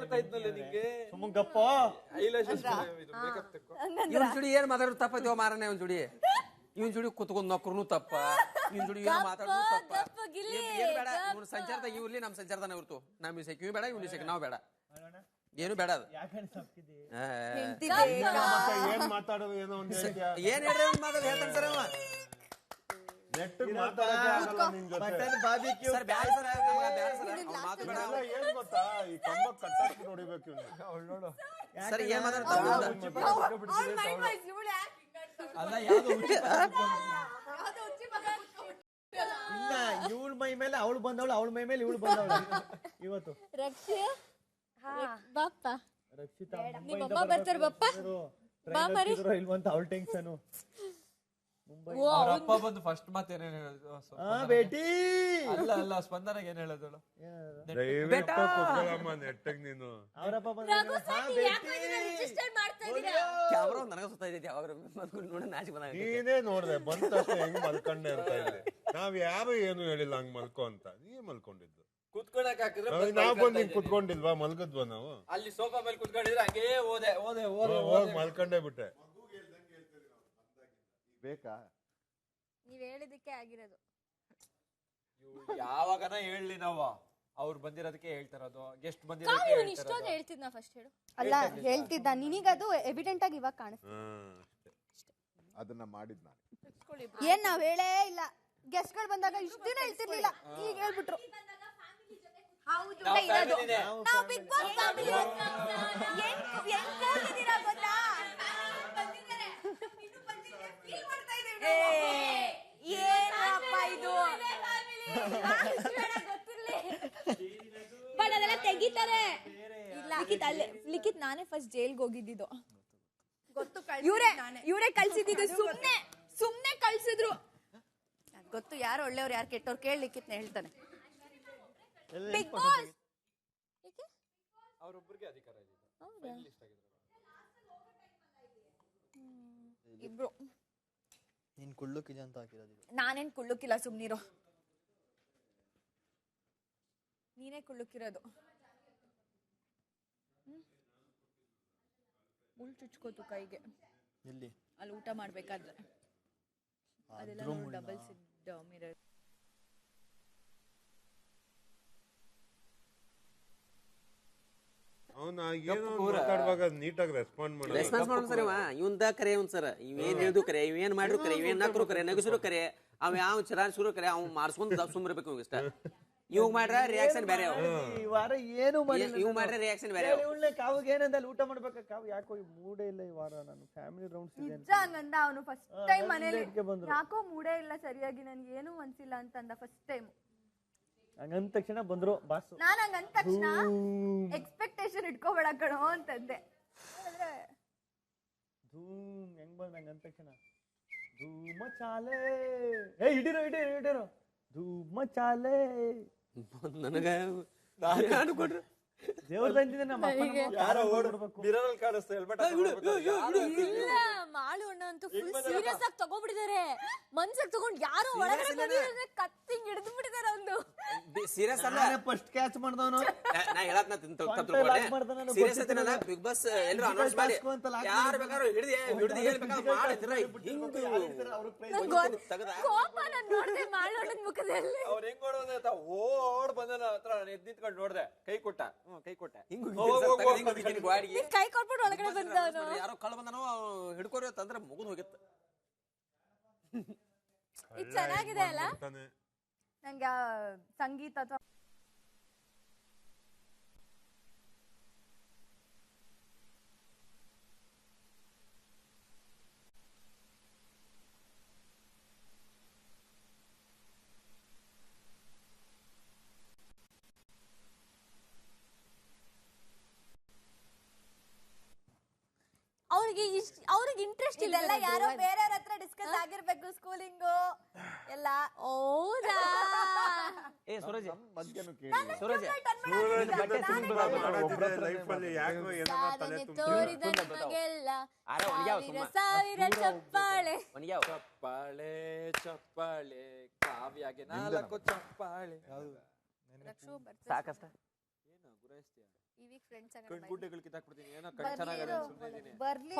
ಹೇಳ್ತಾ ಇದ್ನಲ್ಲ ನಿಂಗೆ ಸುಮ್ಮಗಪ್ಪ ಇವನ್ ಜುಡಿ ಏನ್ ಮಾತಾಡೋದು ತಪ್ಪೈತವ ಮಾರನೆ ಇವನ್ ಜುಡಿ ಇವನ್ ಜುಡಿ ಕುತ್ಕೊಂಡ್ ನಕ್ರು ತಪ್ಪ ಇವನ್ ಜುಡಿ ಏನ್ ಮಾತಾಡೋದು ತಪ್ಪ ಏನ್ ಬೇಡ ಇವ್ನ ಸಂಚಾರದಾಗ ಇವ್ಲಿ ನಮ್ ಸಂಚಾರದಾಗ ಇರ್ತು ನಮ್ ಇಸಕ್ ಇವ್ ಬೇಡ ಇವ್ನ ಇಸಕ್ ನಾವ್ ಬೇಡ ಏನು ಬೇಡ ಅದು ಏನ್ ಮಾತಾಡೋದು ಏನೋ ಒಂದ್ ಏನ್ ಹೇಳ್ರಿ ಮಾತಾಡ ಹೇಳ್ತಾನೆ ಸರ್ ಅವ ಏನ್ ಗೊತ್ತಾ ಈ ಕಂಬ ಕಟ್ಟಾಕಿ ನೋಡಿಬೇಕು ಸರ್ ಏನ್ ಮಾತಾಡ್ತಾರೆ ಅಲ್ಲ ಯಾವ್ದು ಇಲ್ಲ ಇವಳ ಮೈ ಮೇಲೆ ಅವಳು ಬಂದವಳು ಅವಳ ಮೈ ಮೇಲೆ ಇವಳು ಬಂದವಳು ಇವತ್ತು ರಕ್ಷಿತಾ ನಿಮ್ಮಮ್ಮ ಬರ್ತಾರ ಬಪ್ಪ ಇಲ್ವಂತ ಅವಳ ಟೆನ್ಷನ್ ಅಪ್ಪ ಬಂದು ಫಸ್ಟ್ ಮಾತೇನೇ ಹೇಳೋದು ಬೇಟಿ ಅಲ್ಲ ಸ್ಪಂದನಾಗ ಏನ್ ಹೇಳೋದಳು ನೆಟ್ಟಗ್ ನೀನು ಅವರಪ್ಪ ಕ್ಯಾಮ್ರಾ ನನಗ ಸುತ್ತಾ ಇದೈತಿ ಯಾವಾಗ ನೋಡಿ ನಾಚಿ ಬಂದ ನೀನೇ ನೋಡ್ದೆ ಬಂದ ತಕ್ಷಣ ಹೆಂಗ್ ಮಲ್ಕೊಂಡೆ ಅಂತ ಇಲ್ಲಿ ನಾವ್ ಯಾರು ಏನು ಹೇಳಿಲ್ಲ ಹಂಗ್ ಮಲ್ಕೊ ಅಂತ ನೀ ಮಲ್ಕೊಂಡಿದ್ದು ಕುತ್ಕೊಳಕ್ ಹಾಕಿದ್ರೆ ನಾವ್ ಬಂದ್ ಹಿಂಗ್ ಕುತ್ಕೊಂಡಿಲ್ವಾ ಮಲ್ಗದ್ವಾ ನಾವು ಅಲ್ಲಿ ಸೋಫಾ ಮೇಲೆ ಕುತ್ಕೊಂಡಿದ್ರೆ ಹಂಗೇ ಓದೆ ಹೋಗ್ ಮಲ್ಕೊಂಡೇ ಬಿಟ್ಟೆ ಬೇಕಾ ನೀವ್ ಹೇಳಿದಕ್ಕೆ ಆಗಿರೋದು ಯಾವಾಗನ ಹೇಳಿ ನಾವು ಅವ್ರು ಬಂದಿರೋದಕ್ಕೆ ಹೇಳ್ತಾರದು ಗೆಸ್ಟ್ ಬಂದಿರೋದಕ್ಕೆ ಇಷ್ಟೊಂದು ಹೇಳ್ತಿದ್ನ ಫಸ್ಟ್ ಹೇಳು ಅಲ್ಲ ಹೇಳ್ತಿದ್ದ ನಿನಗದು ಎವಿಡೆಂಟ್ ಆಗಿ ಇವಾಗ ಕಾಣಿಸ್ತು ಅದನ್ನ ಮಾಡಿದ್ ನಾನು ಏನ್ ನಾವ್ ಹೇಳೇ ಇಲ್ಲ ಗೆಸ್ಟ್ ಗಳು ಬಂದಾಗ ಇಷ್ಟ ದಿನ ಹೇಳ್ತಿರ್ಲಿಲ್ಲ ಈಗ ಹೇಳ್ಬಿಟ್ರು ಬಟ್ ಅದೆಲ್ಲ ತೆಗಿತಾರೆ ಲಿಖಿತ್ ನಾನೇ ಫಸ್ಟ್ ಜೈಲ್ಗೆ ಹೋಗಿದ್ದು ಗೊತ್ತು ಇವರೇ ಕಳ್ಸಿದ್ದು ಸುಮ್ನೆ ಕಳ್ಸಿದ್ರು ಗೊತ್ತು ಯಾರು ಒಳ್ಳೆಯವ್ರು ಯಾರು ಕೆಟ್ಟವ್ರು ಕೇಳಲಿಕ್ಕಿತ್ನ ಹೇಳ್ತಾನೆ ಬಿಗ್ ಬಾಸ್ ಅವರೊಬ್ಬರಿಗೆ ಅಧಿಕಾರ ಇದೆ ಇಬ್ರು ನೀನ್ ಕುಳ್ಳುಕಿದೆ ಅಂತ ಹಾಕಿರೋದು ನಾನೇನ್ ಕುಳ್ಳುಕಿಲ್ಲ ಸುಮ್ನಿರೋ ನೀನೇ ಕುಳ್ಳುಕಿರೋದು ಮುಳ್ಳು ಚುಚ್ಕೋತು ಕೈಗೆ ಎಲ್ಲಿ ಅಲ್ಲಿ ಊಟ ಮಾಡ್ಬೇಕಾದ್ರೆ ಅದೆಲ್ಲ ಡಬಲ್ಸ್ ಇದ್ದ ಮಿರರ್ ಮಾತಾಡುವಾಗ ನೀಟಾಗಿ ರೆಸ್ಪಾನ್ಸ್ ಮಾಡೋಣ ಸರ್ ಇವಂದ ಕರೆ ಇವ್ ಸರ್ ಇವೇನ್ ಹೇಳಿದ್ರು ಕರೆ ಇವೇನ್ ಮಾಡಿದ್ರು ಕರೆ ಇವೇನ್ ನಕ್ರು ಕರೆ ನಗಸರು ಕರೆ ಅವ್ ಯಾವ ಚರಾನ್ ಶುರು ಕರೆ ಅವ್ ಮಾರ್ಸ್ಕೊಂಡ್ ಸುಮ್ಮಿರ್ಬೇಕು ಇಷ್ಟ ಇವ್ ಮಾಡ್ರ ರಿಯಾಕ್ಷನ್ ಬೇರೆ ಈ ವಾರ ಏನು ಇವ್ ಮಾಡ್ರೆ ರಿಯಾಕ್ಷನ್ ಬೇರೆ ಕಾವಾಗ ಏನಂದಲ್ಲಿ ಊಟ ಮಾಡ್ಬೇಕ ಕಾವು ಯಾಕೋ ಮೂಡೇ ಇಲ್ಲ ಈ ವಾರ ನಾನು ಫ್ಯಾಮಿಲಿ ರೌಂಡ್ಸ್ ಇದೆ ನಿಜ ಹಂಗಂದ ಅವನು ಫಸ್ಟ್ ಟೈಮ್ ಮನೇಲಿ ಯಾಕೋ ಮೂಡೇ ಇಲ್ಲ ಸರಿಯಾಗಿ ನನ್ಗೆ ಏನು ಅನ್ಸಿಲ್ಲ ಅಂತಂದ ಫಸ್ಟ್ ಟೈಮ್ ಹಂಗಂದ ತಕ್ಷಣ ಬಂದ್ರು ಬಾಸು ನಾನ್ ಹಂಗಂದ ತಕ್ಷಣ ಎಕ್ಸ್ಪೆಕ್ಟೇಷನ್ ಇಟ್ಕೋಬೇಡ ಕಣೋ ಅಂತಂದೆ ಧೂಮ್ ಹೆಂಗ್ ಬಂದ ಹಂಗಂದ ತಕ್ಷಣ ಧೂಮ ಚಾಲೆ ಹಿಡಿರೋ ಧೂಮ ಚಾಲೆ ನನಗ ಕೊಡ್ರಿ ದೇವ್ರ ತಂದಿದ್ದೆ ನಮ್ಮ ಇಲ್ಲ ಮಾಳು ಅಣ್ಣ ಅಂತೂ ಫುಲ್ ಸೀರಿಯಸ್ ಆಗಿ ತಗೋಬಿಟ್ಟಿದ್ದಾರೆ ಮನ್ಸಾಗ ತಗೊಂಡ್ ಯಾರೋ ಒಳಗಡೆ ಬಂದಿದ್ರೆ ಕತ್ತಿಂಗ್ ಹಿಡಿದು ಬಿಟ್ಟಿದ್ದಾರೆ ಒಂದು ಸೀರಿಯಸ್ ಅಲ್ಲ ಫಸ್ಟ್ ಕ್ಯಾಚ್ ಮಾಡ್ದವನು ನಾ ಹೇಳತ್ನ ಸೀರಿಯಸ್ ಐತಿನಲ್ಲ ಬಿಗ್ ಬಾಸ್ ಎಲ್ಲರೂ ಅನೌನ್ಸ್ ಮಾಡಿ ಯಾರು ಬೇಕಾದ್ರೂ ಹಿಡಿದು ಹೇಳ್ಬೇಕಾದ್ರೆ ಮಾಡಿದ್ರ ಕೋಪ ನಾನು ನೋಡಿದೆ ಮಾಳು ಅಣ್ಣನ ಮುಖದಲ್ಲಿ ಅವ್ರ ಹೆಂಗ್ ನೋಡೋದ ಓಡ್ ಬಂದ ಹತ್ರ ಎದ್ ನಿಂತ್ಕೊಂಡು ನೋಡ್ದೆ ಕೈ ಕೊಟ್ಟ ಕೈ ಕೊಟ್ಬಿಟ್ಟು ಒಳಗಡೆ ಬಂದವನು ಯಾರೋ ಕಳ್ಳ ಬಂದನೋ ಹಿಡ್ಕೋರಿ ತಂದ್ರೆ ಮುಗಿದ್ ಹೋಗಿತ್ತು ಇದು ಚೆನ್ನಾಗಿದೆ ಅಲ್ಲ ನಂಗೆ ಸಂಗೀತ ಅಥವಾ ಅವ್ರಿಗೆ ಇಂಟ್ರೆಸ್ಟ್ ಇದೆಲ್ಲ ಯಾರೋ ಬೇರೆಯವ್ರ ಹತ್ರ ಡಿಸ್ಕಸ್ ಆಗಿರ್ಬೇಕು ಸ್ಕೂಲಿಂಗು ಎಲ್ಲ ಹೌದಾ ಏ ಸೂರಜ್ ತೋರಿದ ನಮಗೆಲ್ಲ ಸಾವಿರ ಚಪ್ಪಾಳೆ ಚಪ್ಪಾಳೆ ಚಪ್ಪಾಳೆ ಕಾವ್ಯಾಗೆ 4 ಚಪ್ಪಾಳೆ ಸಾಕಷ್ಟ ಏನು ಗುರಾಯಿಸ್ತೀಯ ಈ ವೀಕ್ ಫ್ರೆಂಡ್ಸ್ ಕಣ್ ಗುಡ್ಡೆಗಳು ಕಿತ್ತಾಕ್ಬಿಡ್ತೀನಿ ಏನೋ ಕಣ್ ಚೆನ್ನಾಗದೆ ಸುಮ್ಮನೆ ಇದೀನಿ ಬರ್ಲಿ